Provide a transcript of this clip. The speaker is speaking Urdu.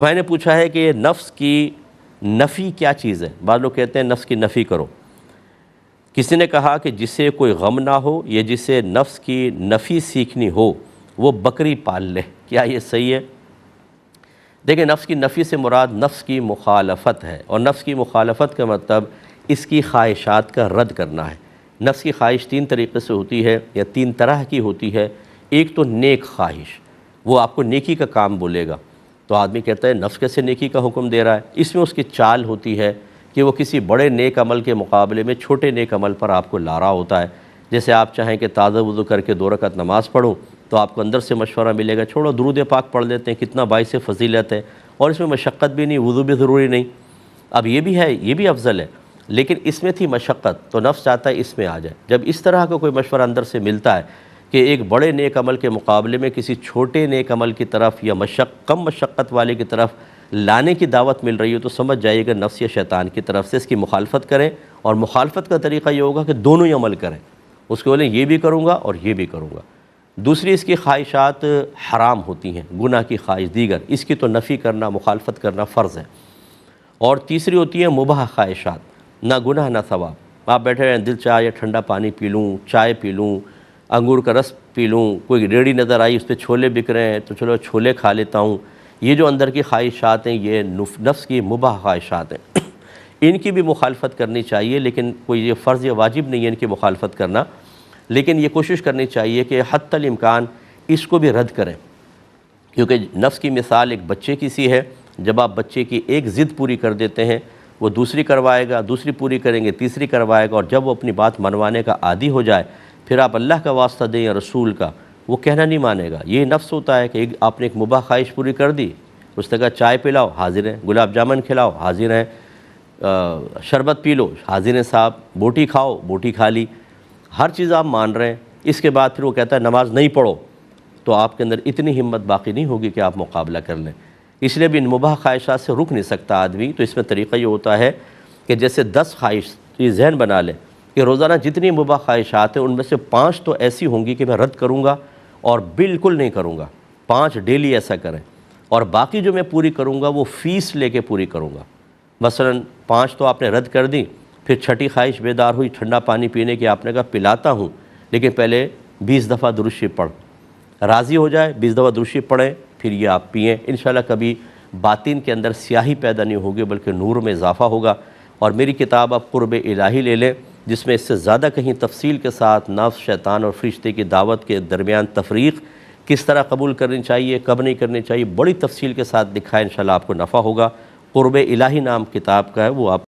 میں نے پوچھا ہے کہ نفس کی نفی کیا چیز ہے؟ بعض لوگ کہتے ہیں نفس کی نفی کرو۔ کسی نے کہا کہ جسے کوئی غم نہ ہو یا جسے نفس کی نفی سیکھنی ہو وہ بکری پال لے، کیا یہ صحیح ہے؟ دیکھیں، نفس کی نفی سے مراد نفس کی مخالفت ہے، اور نفس کی مخالفت کا مطلب اس کی خواہشات کا رد کرنا ہے۔ نفس کی خواہش تین طریقے سے ہوتی ہے یا تین طرح کی ہوتی ہے۔ ایک تو نیک خواہش، وہ آپ کو نیکی کا کام بولے گا، تو آدمی کہتا ہے نفس کیسے نیکی کا حکم دے رہا ہے؟ اس میں اس کی چال ہوتی ہے کہ وہ کسی بڑے نیک عمل کے مقابلے میں چھوٹے نیک عمل پر آپ کو لا رہا ہوتا ہے۔ جیسے آپ چاہیں کہ تازہ وضو کر کے 2 رکعت نماز پڑھوں، تو آپ کو اندر سے مشورہ ملے گا چھوڑو درود پاک پڑھ لیتے ہیں، کتنا باعث فضیلت ہے، اور اس میں مشقت بھی نہیں، وضو بھی ضروری نہیں۔ اب یہ بھی ہے، یہ بھی افضل ہے، لیکن اس میں تھی مشقت، تو نفس چاہتا ہے اس میں آ جائے۔ جب اس طرح کا کوئی مشورہ اندر سے ملتا ہے کہ ایک بڑے نیک عمل کے مقابلے میں کسی چھوٹے نیک عمل کی طرف یا کم مشقت والے کی طرف لانے کی دعوت مل رہی ہو، تو سمجھ جائیے کہ نفس یا شیطان کی طرف سے اس کی مخالفت کریں، اور مخالفت کا طریقہ یہ ہوگا کہ دونوں ہی عمل کریں، اس کو بولیں یہ بھی کروں گا اور یہ بھی کروں گا۔ دوسری اس کی خواہشات حرام ہوتی ہیں، گناہ کی خواہش دیگر، اس کی تو نفی کرنا، مخالفت کرنا فرض ہے۔ اور تیسری ہوتی ہے مباح خواہشات، نہ گناہ نہ ثواب، آپ بیٹھے رہیں دل چاہے ٹھنڈا پانی پی لوں، چائے پی لوں، انگور کا رس پی لوں، کوئی ریڑھی نظر آئی اس پہ چھولے بک رہے ہیں تو چلو چھولے کھا لیتا ہوں۔ یہ جو اندر کی خواہشات ہیں یہ نفس کی مباح خواہشات ہیں، ان کی بھی مخالفت کرنی چاہیے، لیکن کوئی یہ فرض یا واجب نہیں ہے ان کی مخالفت کرنا، لیکن یہ کوشش کرنی چاہیے کہ حتی الامکان اس کو بھی رد کریں، کیونکہ نفس کی مثال ایک بچے کی سی ہے۔ جب آپ بچے کی ایک ضد پوری کر دیتے ہیں، وہ دوسری کروائے گا، دوسری پوری کریں گے، تیسری کروائے گا، اور جب وہ اپنی بات منوانے کا عادی ہو جائے، پھر آپ اللہ کا واسطہ دیں یا رسول کا، وہ کہنا نہیں مانے گا۔ یہ نفس ہوتا ہے کہ آپ نے ایک مباح خواہش پوری کر دی، اس نے کہا چائے پلاؤ، حاضر ہیں، گلاب جامن کھلاؤ، حاضر ہیں، شربت پی لو، حاضر ہیں صاحب، بوٹی کھاؤ، بوٹی کھا لی، ہر چیز آپ مان رہے ہیں۔ اس کے بعد پھر وہ کہتا ہے نماز نہیں پڑھو، تو آپ کے اندر اتنی ہمت باقی نہیں ہوگی کہ آپ مقابلہ کر لیں۔ اس لیے بھی ان مباح خواہشات سے رک نہیں سکتا آدمی، تو اس میں طریقہ یہ ہوتا ہے کہ جیسے 10 خواہش یہ ذہن بنا لیں کہ روزانہ جتنی مباح خواہشات ہیں ان میں سے 5 تو ایسی ہوں گی کہ میں رد کروں گا اور بالکل نہیں کروں گا، 5 ڈیلی ایسا کریں، اور باقی جو میں پوری کروں گا وہ فیس لے کے پوری کروں گا۔ مثلا 5 تو آپ نے رد کر دی، پھر 6ٹھی خواہش بیدار ہوئی ٹھنڈا پانی پینے کی، آپ نے کہا پلاتا ہوں، لیکن پہلے 20 دفعہ درود شریف پڑھ، راضی ہو جائے 20 دفعہ درود شریف پڑھیں، پھر یہ آپ پئیں، انشاءاللہ کبھی باطن کے اندر سیاہی پیدا نہیں ہوگی بلکہ نور میں اضافہ ہوگا۔ اور میری کتاب آپ قرب الہی لے لیں، جس میں اس سے زیادہ کہیں تفصیل کے ساتھ نفس، شیطان اور فرشتے کی دعوت کے درمیان تفریق کس طرح قبول کرنی چاہیے، کب نہیں کرنی چاہیے، بڑی تفصیل کے ساتھ دکھائے، انشاءاللہ آپ کو نفع ہوگا۔ قرب الہی نام کتاب کا ہے، وہ آپ